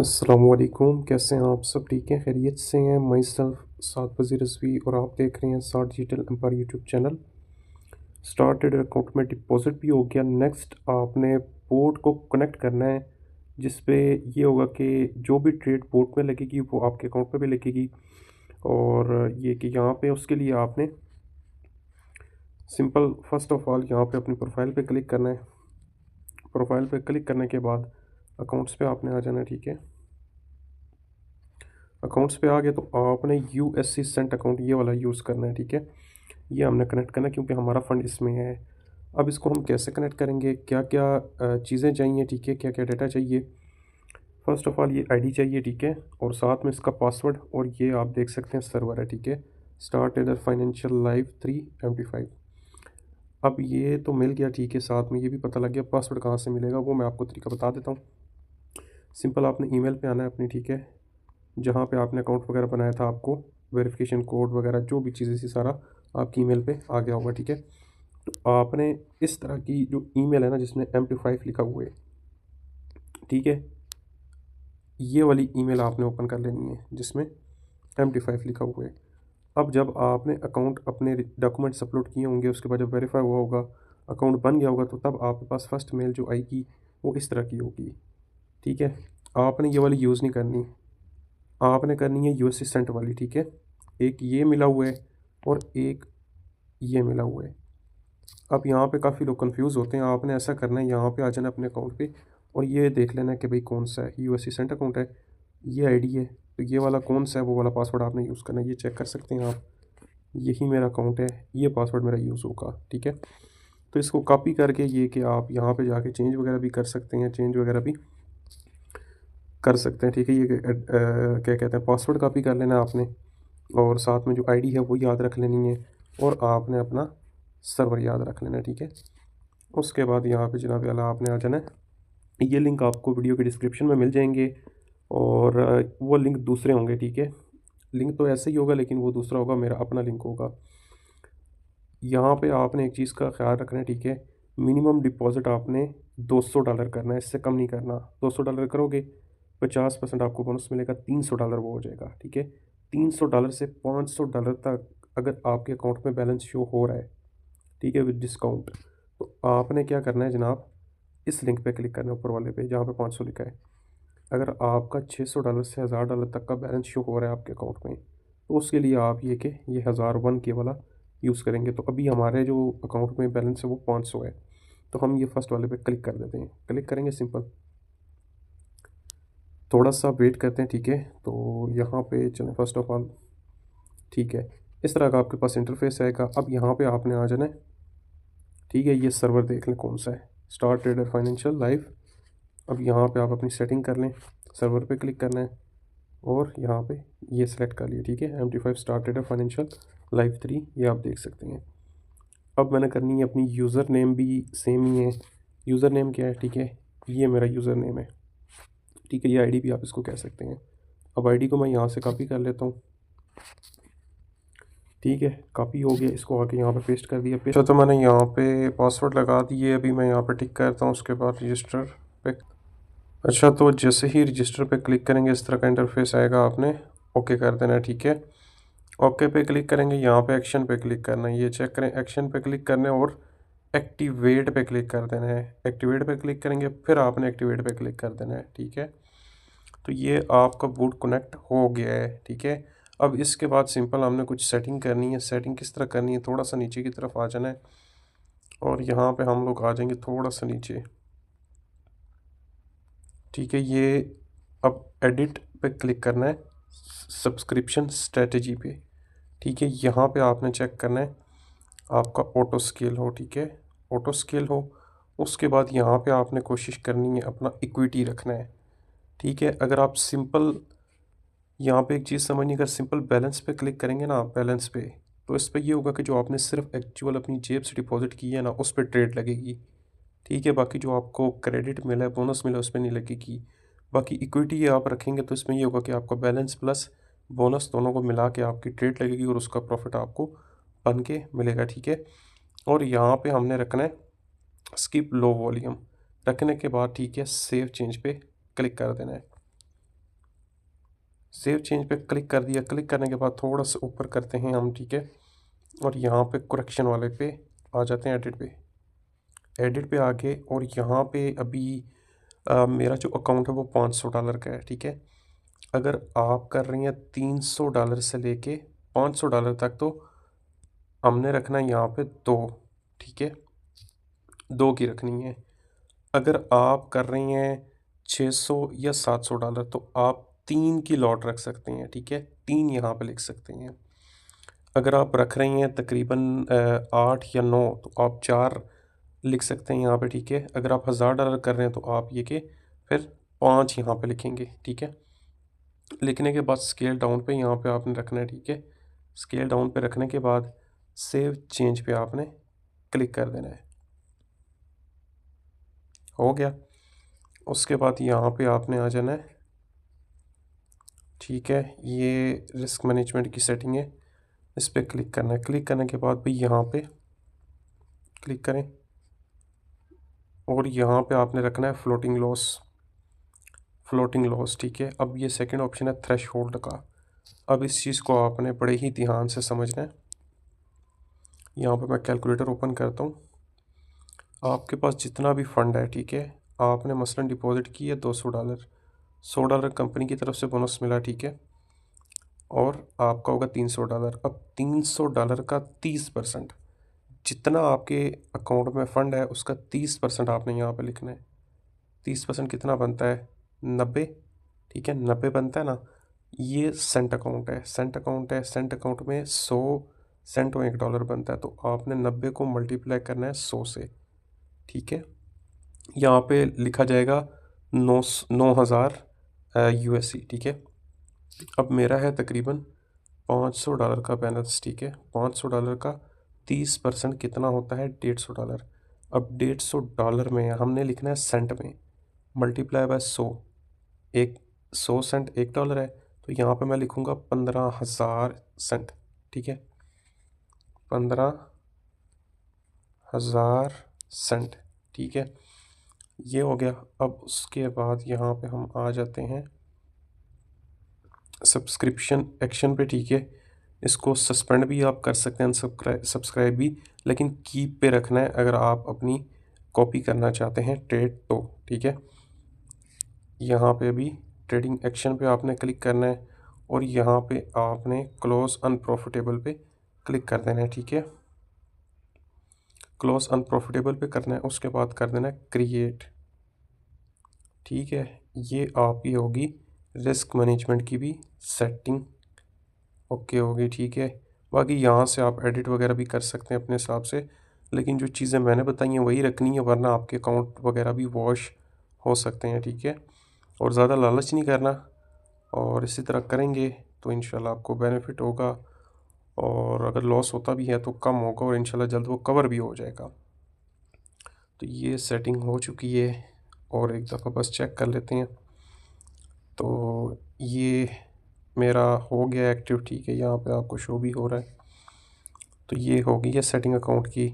अस्सलामुअलैकुम, कैसे हैं आप सब? ठीक हैं, खैरियत से हैं? मैं सेल्फ साद वज़ीर रिज़वी और आप देख रहे हैं Saad digital empire YouTube channel. Started account में डिपॉज़िट भी हो गया। नेक्स्ट आपने पोर्ट को कनेक्ट करना है, जिस पे ये होगा कि जो भी ट्रेड पोर्ट में लगेगी वो आपके अकाउंट पे भी लगेगी। और ये कि यहाँ पे उसके लिए आपने सिंपल फ़र्स्ट ऑफ़ ऑल यहाँ पे अपनी प्रोफ़ाइल पे क्लिक करना है। प्रोफ़ाइल पे क्लिक करने के बाद अकाउंट्स पे आपने आ जाना है, ठीक है। अकाउंट्स पे आ गए तो आपने यूएससी सेंट अकाउंट ये वाला यूज़ करना है, ठीक है। ये हमने कनेक्ट करना है क्योंकि हमारा फ़ंड इसमें है। अब इसको हम कैसे कनेक्ट करेंगे, क्या क्या चीज़ें चाहिए, ठीक है, क्या क्या डेटा चाहिए। फ़र्स्ट ऑफ़ ऑल ये आईडी चाहिए, ठीक है, और साथ में इसका पासवर्ड, और ये आप देख सकते हैं सर्वर है, ठीक है, star trader financial live 3 MT5। अब ये तो मिल गया, ठीक है, साथ में ये भी पता लग गया पासवर्ड कहाँ से मिलेगा, वो मैं आपको तरीका बता देता हूँ। सिंपल आपने ईमेल पे आना है अपनी, ठीक है, जहाँ पे आपने अकाउंट वगैरह बनाया था, आपको वेरिफिकेशन कोड वगैरह जो भी चीज़ें थी सारा आपकी ईमेल पे आ गया होगा, ठीक है। तो आपने इस तरह की जो ईमेल है ना जिसमें MT5 लिखा हुआ है, ठीक है, ये वाली ईमेल आपने ओपन कर लेनी है जिसमें MT5 लिखा हुआ है। अब जब आपने अकाउंट अपने डॉक्यूमेंट्स अपलोड किए होंगे, उसके बाद जब वेरीफाई हुआ होगा, अकाउंट बन गया होगा, तो तब आपके पास फर्स्ट मेल जो आएगी वो इस तरह की होगी, ठीक है। आपने ये वाली यूज़ नहीं करनी, आपने करनी है यूएससी सेंट वाली, ठीक है। एक ये मिला हुआ है और एक ये मिला हुआ है। अब यहाँ पे काफ़ी लोग कंफ्यूज होते हैं। आपने ऐसा करना है, यहाँ पे आ जाना अपने अकाउंट पे और ये देख लेना है कि भाई कौन सा है। यूएससी सेंट अकाउंट है, ये आईडी है, तो ये वाला कौन सा है, वो वाला पासवर्ड आपने यूज़ करना है। ये चेक कर सकते हैं आप, यही मेरा अकाउंट है, ये पासवर्ड मेरा यूज़ होगा, ठीक है। तो इसको कॉपी करके ये कि आप यहाँ पे जाके चेंज वगैरह भी कर सकते हैं, चेंज वगैरह भी कर सकते हैं, ठीक है। ये क्या कहते हैं, पासवर्ड कॉपी कर लेना है आपने, और साथ में जो आईडी है वो याद रख लेनी है, और आपने अपना सर्वर याद रख लेना है, ठीक है। उसके बाद यहाँ पे जनाब आला आपने आ जाना है। ये लिंक आपको वीडियो के डिस्क्रिप्शन में मिल जाएंगे, और वो लिंक दूसरे होंगे, ठीक है। लिंक तो ऐसे ही होगा लेकिन वो दूसरा होगा, मेरा अपना लिंक होगा। यहाँ पे आपने एक चीज़ का ख्याल रखना है, ठीक है। मिनिमम डिपॉज़िट आपने $200 करना है, इससे कम नहीं करना। $200 करोगे 50% आपको बोनस मिलेगा, $300 वो हो जाएगा, ठीक है। $300 से $500 तक अगर आपके अकाउंट में बैलेंस शो हो रहा है, ठीक है, विद डिस्काउंट, तो आपने क्या करना है जनाब, इस लिंक पे क्लिक करना है ऊपर वाले पे जहाँ पे 500 लिखा है। अगर आपका $600 से $1000 तक का बैलेंस शो हो रहा है आपके अकाउंट में, तो उसके लिए आप ये 1001 के वाला यूज़ करेंगे। तो अभी हमारे जो अकाउंट में बैलेंस है वो 500 है, तो हम ये फर्स्ट वाले पे क्लिक कर देते हैं। क्लिक करेंगे सिंपल, थोड़ा सा वेट करते हैं, ठीक है। तो यहाँ पे चलें फर्स्ट ऑफ ऑल, ठीक है, इस तरह का आपके पास इंटरफेस आएगा। अब यहाँ पे आपने आ जाना है, ठीक है। ये सर्वर देख लें कौन सा है, स्टार ट्रेडर फाइनेंशियल लाइव। अब यहाँ पे आप अपनी सेटिंग कर लें, सर्वर पे क्लिक करना है और यहाँ पे ये सिलेक्ट कर लिया, ठीक है, MT5 star trader financial live 3, ये आप देख सकते हैं। अब मैंने करनी है अपनी यूज़र नेम भी सेम ही है। यूज़र नेम क्या है, ठीक है, ये मेरा यूज़र नेम है, ठीक है। ये आईडी भी आप इसको कह सकते हैं। अब आईडी को मैं यहाँ से कॉपी कर लेता हूँ, ठीक है, कॉपी हो गया। इसको आके यहाँ पे पेस्ट कर दिया। पेस्ट तो मैंने यहाँ पे पासवर्ड लगा दिए, अभी मैं यहाँ पे टिक करता हूँ, उसके बाद रजिस्टर पे। अच्छा, तो जैसे ही रजिस्टर पे क्लिक करेंगे इस तरह का इंटरफेस आएगा, आपने ओके कर देना है, ठीक है। ओके पे क्लिक करेंगे, यहाँ पे एक्शन पे क्लिक करना है, ये चेक करें, एक्शन पे क्लिक करना है और एक्टिवेट पे क्लिक कर देना है। एक्टिवेट पे क्लिक करेंगे, फिर आपने एक्टिवेट पे क्लिक कर देना है, ठीक है। तो ये आपका बूट कनेक्ट हो गया है, ठीक है। अब इसके बाद सिंपल हमने कुछ सेटिंग करनी है। सेटिंग किस तरह करनी है, थोड़ा सा नीचे की तरफ आ जाना है और यहाँ पे हम लोग आ जाएंगे थोड़ा सा नीचे, ठीक है। ये अब एडिट पे क्लिक करना है, सब्सक्रिप्शन स्ट्रेटजी पे, ठीक है। यहाँ पे आपने चेक करना है आपका ऑटो स्केल हो, ठीक है, ऑटो स्केल हो। उसके बाद यहाँ पे आपने कोशिश करनी है अपना इक्विटी रखना है, ठीक है। अगर आप सिंपल यहाँ पे एक चीज़ समझनी, अगर सिंपल बैलेंस पे क्लिक करेंगे ना आप, बैलेंस पे, तो इस पर ये होगा कि जो आपने सिर्फ एक्चुअल अपनी जेब से डिपॉजिट की है ना, उस पर ट्रेड लगेगी, ठीक है। बाकी जो आपको क्रेडिट मिला है, बोनस मिला है, उस पर नहीं लगेगी। बाकी इक्विटी आप रखेंगे तो इसमें ये होगा कि आपका बैलेंस प्लस बोनस दोनों को मिला के आपकी ट्रेड लगेगी और उसका प्रॉफिट आपको बन के मिलेगा, ठीक है। और यहाँ पे हमने रखना है स्किप लो वॉल्यूम, रखने के बाद, ठीक है, सेव चेंज पे क्लिक कर देना है। सेव चेंज पे क्लिक कर दिया। क्लिक करने के बाद थोड़ा सा ऊपर करते हैं हम, ठीक है, और यहाँ पे करेक्शन वाले पे आ जाते हैं, एडिट पे। एडिट पे आके और यहाँ पे अभी मेरा जो अकाउंट है वो $500 का है, ठीक है। अगर आप कर रही हैं $300 से लेके $500 तक, तो हमने रखना है यहाँ पे 2, ठीक है, 2 की रखनी है। अगर आप कर रही हैं $600 या $700, तो आप 3 की लॉट रख सकते हैं, ठीक है, 3 यहाँ पे लिख सकते हैं। अगर आप रख रही हैं तकरीबन 8 या 9, तो आप 4 लिख सकते हैं यहाँ पे, ठीक है। अगर आप $1000 कर रहे हैं तो आप ये कि फिर 5 यहाँ पे लिखेंगे, ठीक है। लिखने के बाद स्केल डाउन पे यहाँ पे आपने रखना है, ठीक है। स्केल डाउन पे रखने के बाद सेव चेंज पे आपने क्लिक कर देना है। हो गया। उसके बाद यहाँ पे आपने आ जाना है, ठीक है। ये रिस्क मैनेजमेंट की सेटिंग है, इस पर क्लिक करना है। क्लिक करने के बाद भाई यहाँ पे क्लिक करें और यहाँ पे आपने रखना है फ्लोटिंग लॉस। फ्लोटिंग लॉस, ठीक है। अब ये सेकंड ऑप्शन है थ्रेश होल्ड का। अब इस चीज़ को आपने बड़े ही ध्यान से समझना है। यहाँ पे मैं कैलकुलेटर ओपन करता हूँ। आपके पास जितना भी फंड है, ठीक है, आपने मसलन डिपॉजिट की है $200, $100 कंपनी की तरफ से बोनस मिला, ठीक है, और आपका होगा $300। अब $300 का 30%, जितना आपके अकाउंट में फ़ंड है उसका 30% आपने यहाँ पे लिखना है। 30% कितना बनता है? 90, ठीक है, 90 बनता है ना। ये सेंट अकाउंट है, सेंट अकाउंट है। सेंट अकाउंट में 100 सेंट और $1 बनता है, तो आपने 90 को मल्टीप्लाई करना है 100 से, ठीक है। यहाँ पे लिखा जाएगा 9,000 USD, ठीक है। अब मेरा है तकरीबन $500 का बैलेंस, ठीक है। $500 का 30% कितना होता है? $150। अब $150 में हमने लिखना है सेंट में, मल्टीप्लाई बाय 100। 100 सेंट $1 है, तो यहाँ पे मैं लिखूँगा 15,000 सेंट, ठीक है, 15,000 सेंट, ठीक है। ये हो गया। अब उसके बाद यहाँ पे हम आ जाते हैं सब्सक्रिप्शन एक्शन पे, ठीक है। इसको सस्पेंड भी आप कर सकते हैं, सब्सक्राइब भी, लेकिन कीप पे रखना है अगर आप अपनी कॉपी करना चाहते हैं ट्रेड तो, ठीक है। यहाँ पे भी ट्रेडिंग एक्शन पे आपने क्लिक करना है और यहाँ पे आपने क्लोज अनप्रॉफिटेबल पे क्लिक कर देना है, ठीक है। क्लोज अनप्रॉफिटेबल पे करना है, उसके बाद कर देना है क्रिएट, ठीक है। ये आपकी होगी रिस्क मैनेजमेंट की भी सेटिंग, ओके होगी, ठीक है। बाकी यहाँ से आप एडिट वगैरह भी कर सकते हैं अपने हिसाब से, लेकिन जो चीज़ें मैंने बताई हैं वही रखनी है, वरना आपके अकाउंट वगैरह भी वॉश हो सकते हैं, ठीक है। और ज़्यादा लालच नहीं करना, और इसी तरह करेंगे तो इंशाल्लाह आपको बेनिफिट होगा, और अगर लॉस होता भी है तो कम होगा, और इंशाल्लाह जल्द वो कवर भी हो जाएगा। तो ये सेटिंग हो चुकी है, और एक दफ़ा बस चेक कर लेते हैं। तो ये मेरा हो गया एक्टिव, ठीक है, यहाँ पे आपको शो भी हो रहा है। तो ये होगी है सेटिंग अकाउंट की।